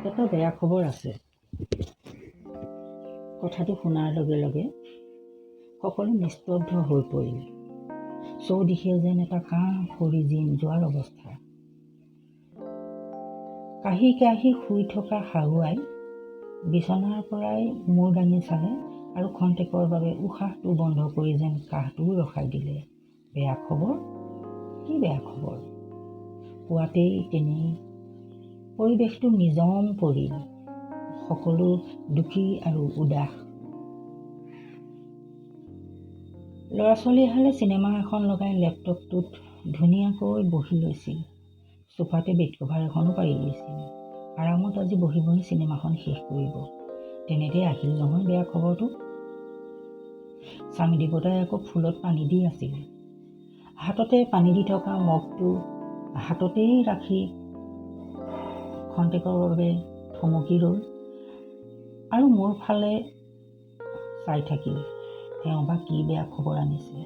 এটা বেয়া খবৰ আছে। কথাটো শুনাৰ লগে লগে সকলো নিস্তব্ধ হৈ পৰিল। চৌদিশে যেন এটা কাঁহ সৰি জিন যোৱাৰ অৱস্থা। কাহি কাহি শুই থকা শাহুৱাই বিচনাৰ পৰাই মূৰ দাঙি চালে আৰু খন্তেকৰ বাবে উশাহটো বন্ধ কৰি যেন কাহটোও ৰখাই দিলে। বেয়া খবৰ? কি বেয়া খবৰ? পুৱাতেই তেনেই পৰিৱেশটো নিজম পৰিল, সকলো দুখী আৰু উদাস। ল'ৰা ছোৱালীহালে চিনেমা এখন লগাই লেপটপটোত ধুনীয়াকৈ বহি লৈছিল। চোফাতে বেড কভাৰ এখনো পাৰি লৈছিল। আৰামত আজি বহি বহি চিনেমাখন শেষ কৰিব। তেনেতে আহিল নহয় বেয়া খবৰটো। স্বামী দেৱতাই আকৌ ফুলত পানী দি আছিল। হাততে পানী দি থকা মগটো হাততেই ৰাখি খন্তেকৰ বাবে থমকি ৰ'ল আৰু মোৰ ফালে চাই থাকিল। তেওঁ বা কি বেয়া খবৰ আনিছে।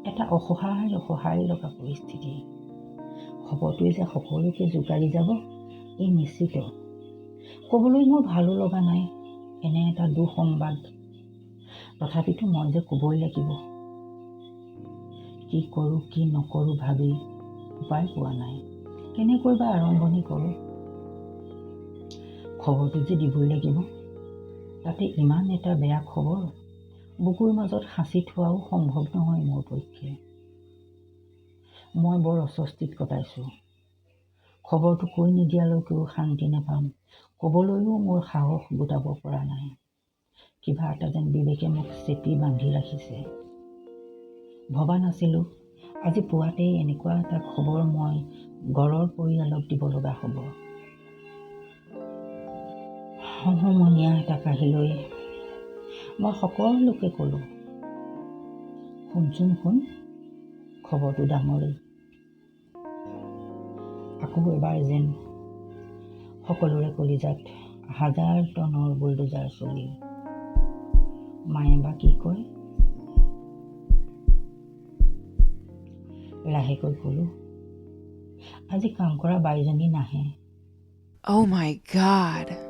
এটা অসহায় লগা পৰিস্থিতি। খবৰটোৱে যে সকলোকে জোকাৰি যাব এই নিশ্চিত। ক'বলৈ মোৰ ভালো লগা নাই এনে এটা দুঃসংবাদ। তথাপিতো মই যে ক'বই লাগিব। কি কৰোঁ কি নকৰোঁ ভাবি উপায় পোৱা নাই। কেনেকৈ বা আৰম্ভণি কৰোঁ। খবৰটো যে দিবই লাগিব। তাতে ইমান এটা বেয়া খবৰ। বুকুৰ মাজত সাঁচি থোৱাও সম্ভৱ নহয় মোৰ পক্ষে। মই বৰ অস্বস্তিত কটাইছোঁ। খবৰটো কৈ নিদিয়ালৈকেও শান্তি নাপাম। ক'বলৈও মোৰ সাহস গোটাব পৰা নাই। কিবা এটা যেন বিবেকে মোক চেপি বান্ধি ৰাখিছে। ভবা নাছিলোঁ আজি পুৱাতেই এনেকুৱা এটা খবৰ মই গড়ৰ পৰিয়ালক দিব লগা হ'ব। সমনীয়া এটা কাঢ়ি লৈ মই সকলোকে ক'লোঁ, শুন খবৰটো ডাঙৰেই। আকৌ এবাৰ যেন সকলোৰে কলিজাত হাজাৰ টনৰ বুলডোজাৰ চলিল। মায়ে বা কি কয়? লাহেকৈ ক'লোঁ, আজি কাম কৰা বাইজনী নাহে। Oh my God.